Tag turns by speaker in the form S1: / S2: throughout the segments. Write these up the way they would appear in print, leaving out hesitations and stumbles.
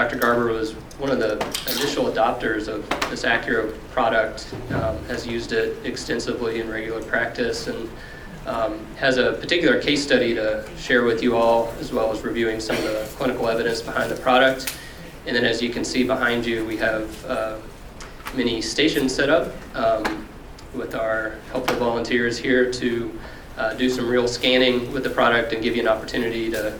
S1: Dr. Garber was one of the initial adopters of this Accuro product, has used it extensively in regular practice, and has a particular case study to share with you all, as well as reviewing some of the clinical evidence behind the product. And then as you can see behind you, we have many stations set up with our helpful volunteers here to do some real scanning with the product and give you an opportunity to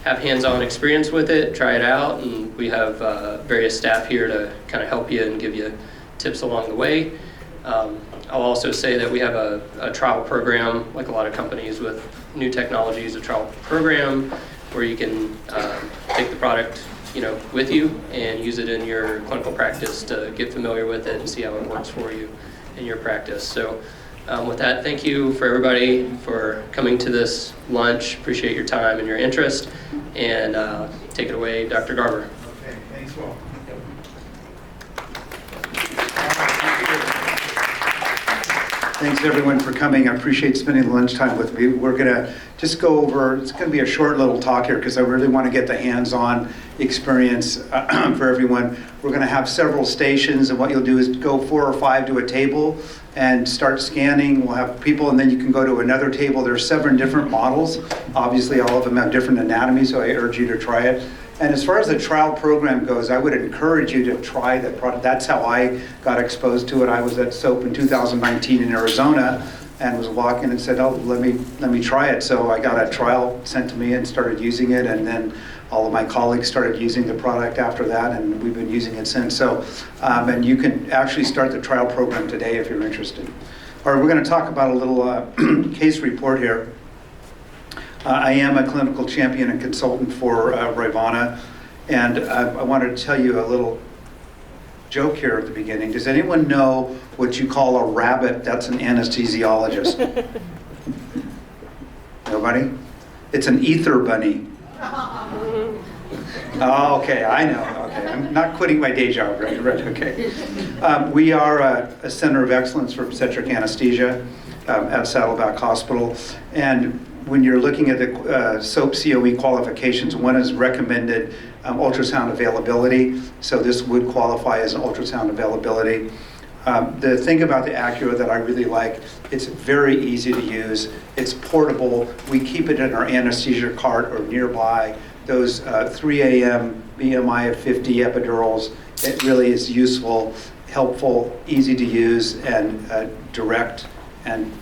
S1: have hands-on experience with it, try it out, and we have various staff here to kind of help you and give you tips along the way. I'll also say that we have a trial program, like a lot of companies with new technologies, a trial program where you can take the product, with you and use it in your clinical practice to get familiar with it and see how it works for you in your practice. So with that, thank you for everybody for coming to this lunch. Appreciate your time and your interest. And take it away, Dr. Garber.
S2: Okay, thanks, Will. Thanks everyone for coming. I appreciate spending lunchtime with me. We're gonna just go over, it's gonna be a short little talk here because I really want to get the hands-on experience for everyone. We're gonna have several stations, and what you'll do is go 4 or 5 to a table and start scanning. We'll have people, and then you can go to another table. There's 7 different models. Obviously all of them have different anatomy, so I urge you to try it. And as far as the trial program goes, I would encourage you to try the product. That's how I got exposed to it. I was at SOAP in 2019 in Arizona and was walking and said, oh, let me try it. So I got a trial sent to me and started using it, and then all of my colleagues started using the product after that, and we've been using it since. So, and you can actually start the trial program today if you're interested. All right, we're going to talk about a little case report here. I am a clinical champion and consultant for RIVANNA, and I wanted to tell you a little joke here at the beginning. Does anyone know what you call a rabbit that's an anesthesiologist? Nobody? It's an ether bunny. Oh, okay, I know. Okay, I'm not quitting my day job, right? Okay. We are a center of excellence for obstetric anesthesia at Saddleback Hospital, and when you're looking at the SOAP COE qualifications, one is recommended ultrasound availability. So this would qualify as an ultrasound availability. The thing about the Accuro that I really like, it's very easy to use. It's portable. We keep it in our anesthesia cart or nearby. Those 3 a.m. BMI of 50 epidurals, it really is useful, helpful, easy to use, and direct, and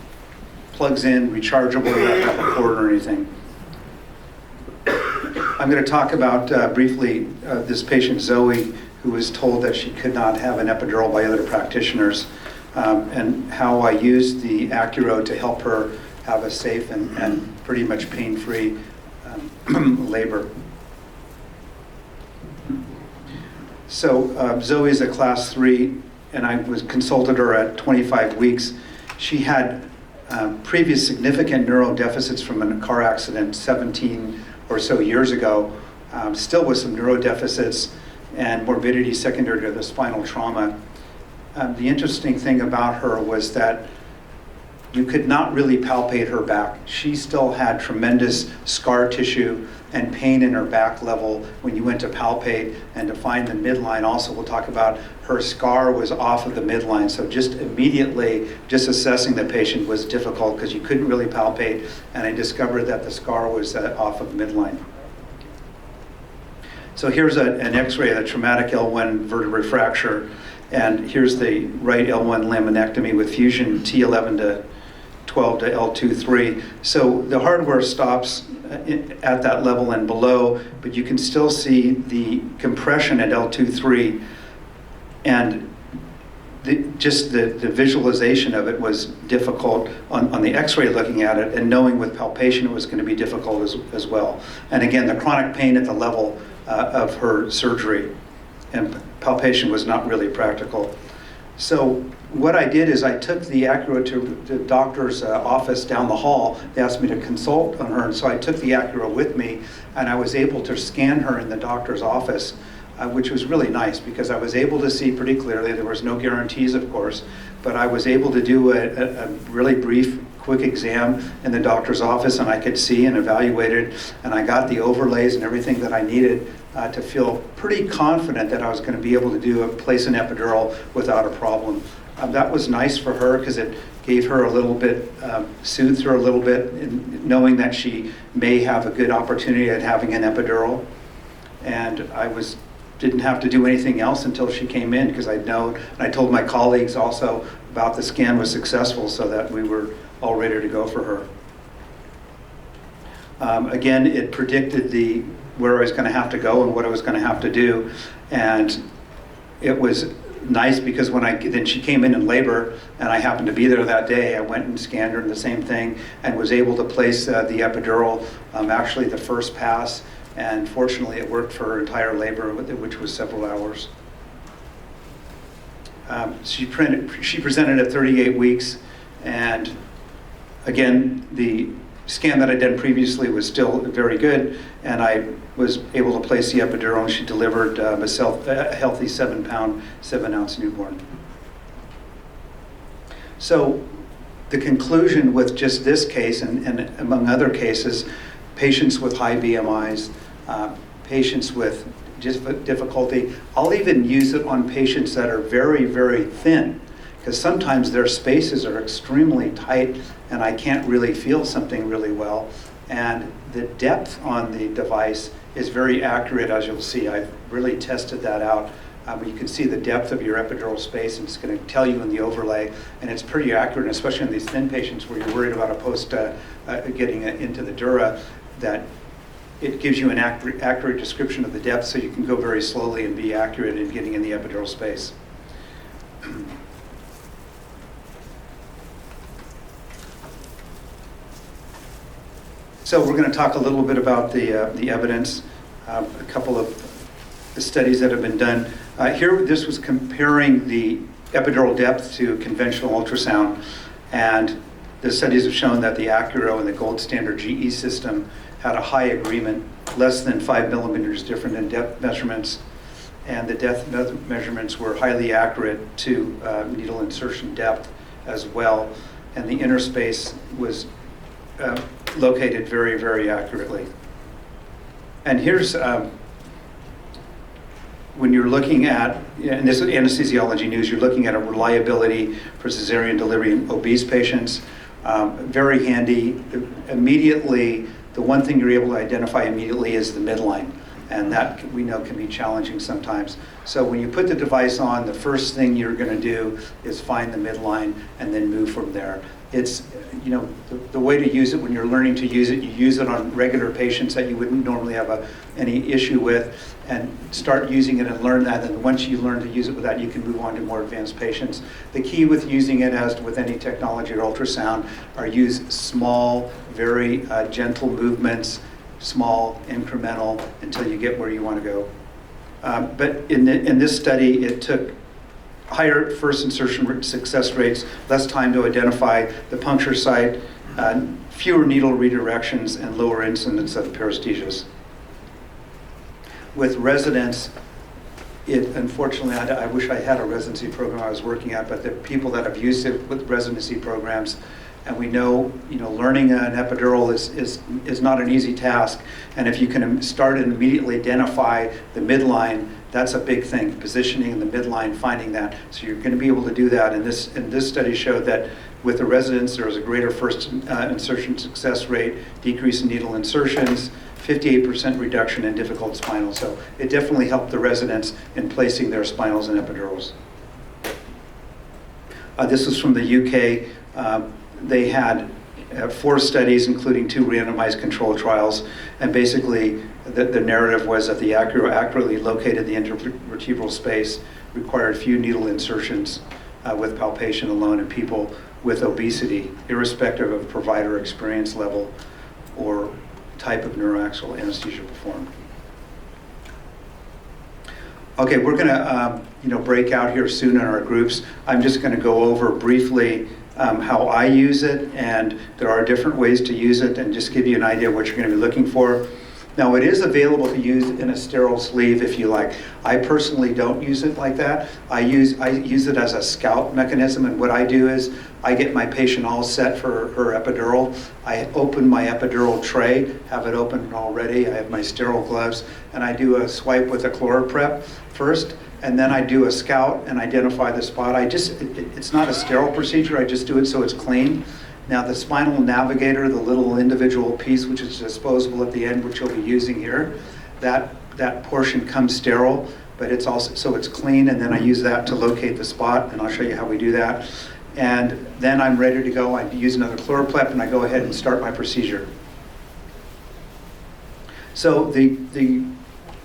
S2: plugs in, rechargeable, you don't have a cord or anything. I'm going to talk about briefly this patient Zoe, who was told that she could not have an epidural by other practitioners, and how I used the Accuro to help her have a safe and pretty much pain-free labor. So Zoe is a class 3, and I consulted her at 25 weeks. She had previous significant neuro deficits from a car accident 17 or so years ago, still with some neuro deficits and morbidity secondary to the spinal trauma. The interesting thing about her was that you could not really palpate her back. She still had tremendous scar tissue and pain in her back level when you went to palpate and to find the midline. Also, we'll talk about her scar was off of the midline. So just immediately, just assessing the patient was difficult because you couldn't really palpate, and I discovered that the scar was off of the midline. So here's an x-ray of the traumatic L1 vertebrae fracture, and here's the right L1 laminectomy with fusion T11 to 12 to L2-3. So the hardware stops at that level and below, but you can still see the compression at L2-3, and just the visualization of it was difficult on the x-ray looking at it, and knowing with palpation it was going to be difficult as well. And again, the chronic pain at the level of her surgery, and palpation was not really practical. So what I did is I took the Accuro to the doctor's office down the hall. They asked me to consult on her, and so I took the Accuro with me, and I was able to scan her in the doctor's office, which was really nice because I was able to see pretty clearly. There was no guarantees, of course, but I was able to do a really brief, quick exam in the doctor's office, and I could see and evaluate it, and I got the overlays and everything that I needed to feel pretty confident that I was going to be able to place an epidural without a problem. That was nice for her because it gave her a little bit, soothed her a little bit in knowing that she may have a good opportunity at having an epidural. And didn't have to do anything else until she came in, because and I told my colleagues also about the scan was successful, so that we were all ready to go for her. Again, it predicted where I was going to have to go and what I was going to have to do, and it was nice because then she came in labor, and I happened to be there that day. I went and scanned her and the same thing, and was able to place the epidural, actually the first pass. And fortunately, it worked for her entire labor, which was several hours. She presented at 38 weeks, and again, the scan that I'd done previously was still very good, and I was able to place the epidural, and she delivered a healthy 7-pound, 7-ounce newborn. So the conclusion with just this case, and among other cases, patients with high BMIs, patients with difficulty. I'll even use it on patients that are very, very thin, because sometimes their spaces are extremely tight and I can't really feel something really well. And the depth on the device is very accurate, as you'll see. I've really tested that out. You can see the depth of your epidural space, and it's going to tell you in the overlay, and it's pretty accurate, especially in these thin patients where you're worried about getting into the dura, that it gives you an accurate description of the depth, so you can go very slowly and be accurate in getting in the epidural space. So we're going to talk a little bit about the evidence, a couple of the studies that have been done. Here, this was comparing the epidural depth to conventional ultrasound, and the studies have shown that the Accuro and the gold standard GE system had a high agreement, less than 5 millimeters different in depth measurements, and the depth measurements were highly accurate to needle insertion depth as well, and the inner space was located very, very accurately. And here's, when you're looking at, and this is anesthesiology news, you're looking at a reliability for cesarean delivery in obese patients. Very handy. Immediately, the one thing you're able to identify immediately is the midline, and that we know can be challenging sometimes. So when you put the device on, the first thing you're going to do is find the midline and then move from there. It's, the way to use it when you're learning to use it, you use it on regular patients that you wouldn't normally have any issue with, and start using it and learn that. And once you learn to use it with that, you can move on to more advanced patients. The key with using it, as with any technology or ultrasound, are use small, very gentle movements, small, incremental, until you get where you want to go. But in this study, it took higher first insertion success rates, less time to identify the puncture site, fewer needle redirections, and lower incidence of paresthesias. With residents, unfortunately, I wish I had a residency program I was working at, but the people that have used it with residency programs, and we know, learning an epidural is not an easy task, and if you can start and immediately identify the midline, that's a big thing, positioning in the midline, finding that. So you're going to be able to do that, and this study showed that with the residents, there was a greater first insertion success rate, decrease in needle insertions, 58% reduction in difficult spinal. So it definitely helped the residents in placing their spinals and epidurals. This is from the UK. They had 4 studies, including 2 randomized control trials, and basically the narrative was that the Accuro accurately located the intervertebral space, required few needle insertions with palpation alone in people with obesity, irrespective of provider experience level or type of neuraxial anesthesia performed. Okay, we're going to break out here soon in our groups. I'm just going to go over briefly how I use it, and there are different ways to use it, and just give you an idea of what you're going to be looking for. Now, it is available to use in a sterile sleeve if you like. I personally don't use it like that. I use it as a scout mechanism, and what I do is I get my patient all set for her epidural. I open my epidural tray, have it open already. I have my sterile gloves, and I do a swipe with a ChloraPrep first, and then I do a scout and identify the spot. It's not a sterile procedure, I just do it so it's clean. Now the spinal navigator, the little individual piece which is disposable at the end, which you'll be using here, that portion comes sterile, but it's also, so it's clean, and then I use that to locate the spot, and I'll show you how we do that. And then I'm ready to go. I use another ChloraPrep and I go ahead and start my procedure. So the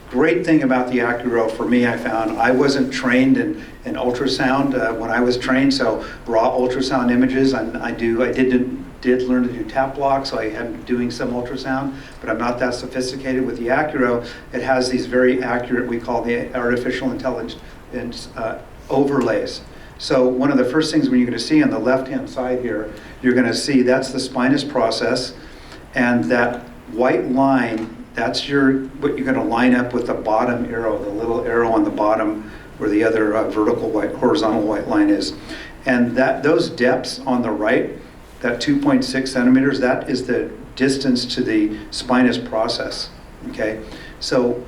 S2: great thing about the Accuro for me, I found, I wasn't trained in ultrasound when I was trained, so raw ultrasound images, I did learn to do tap block, so I am doing some ultrasound, but I'm not that sophisticated. With the Accuro, it has these very accurate, we call the artificial intelligence overlays. So one of the first things when you're going to see on the left-hand side here, you're going to see that's the spinous process, and that white line, that's what you're going to line up with the bottom arrow, the little arrow on the bottom where the other horizontal white line is. And those depths on the right, that 2.6 centimeters, that is the distance to the spinous process, okay? So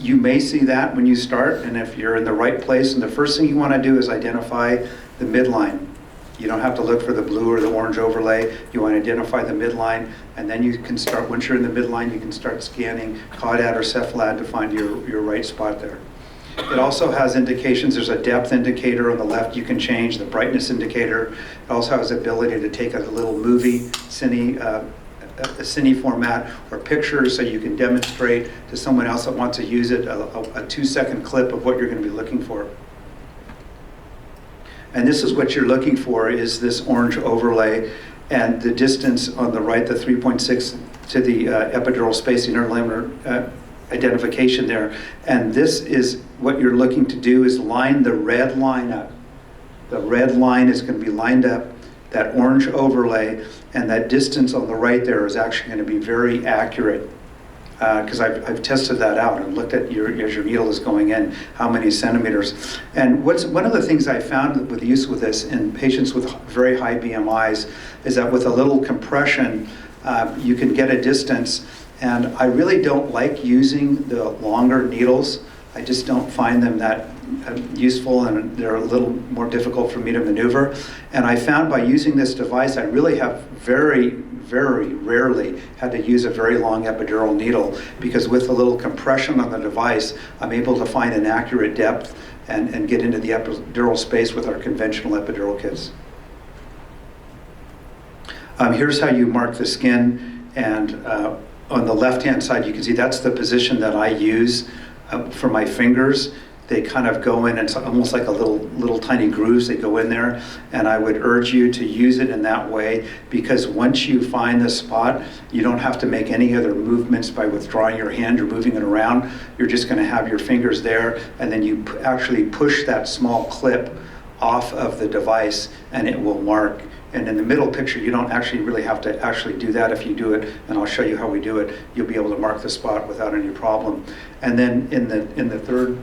S2: you may see that when you start, and if you're in the right place, and the first thing you want to do is identify the midline. You don't have to look for the blue or the orange overlay. You want to identify the midline, and then you can start, once you're in the midline, you can start scanning caudad or cephalad to find your right spot there. It also has indications. There's a depth indicator on the left you can change, the brightness indicator. It also has the ability to take a little movie, a cine format or pictures, so you can demonstrate to someone else that wants to use it a 2-second clip of what you're going to be looking for. And this is what you're looking for, is this orange overlay, and the distance on the right, the 3.6 to the epidural space, the interlaminar identification there. And this is what you're looking to do, is line the red line up. The red line is going to be lined up, that orange overlay, and that distance on the right there is actually going to be very accurate, because I've tested that out and looked at as your needle is going in, how many centimeters. And one of the things I found with the use with this in patients with very high BMIs is that with a little compression, you can get a distance. And I really don't like using the longer needles. I just don't find them that useful, and they're a little more difficult for me to maneuver. And I found by using this device, I really have very, very rarely had to use a very long epidural needle, because with a little compression on the device, I'm able to find an accurate depth and get into the epidural space with our conventional epidural kits. Here's how you mark the skin, and on the left-hand side, you can see that's the position that I use for my fingers. They kind of go in, it's almost like a little tiny grooves, they go in there, and I would urge you to use it in that way, because once you find the spot, you don't have to make any other movements by withdrawing your hand or moving it around. You're just going to have your fingers there, and then you actually push that small clip off of the device, and it will mark. And in the middle picture, you don't actually really have to actually do that. If you do it, and I'll show you how we do it, you'll be able to mark the spot without any problem. And then in the third,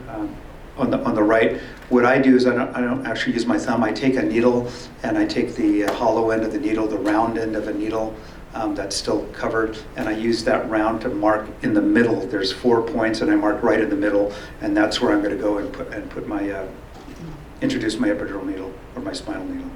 S2: on the right, what I do is I don't actually use my thumb. I take a needle, and I take the hollow end of the needle, the round end of a needle that's still covered, and I use that round to mark in the middle. There's 4 points, and I mark right in the middle, and that's where I'm going to go and introduce my epidural needle or my spinal needle.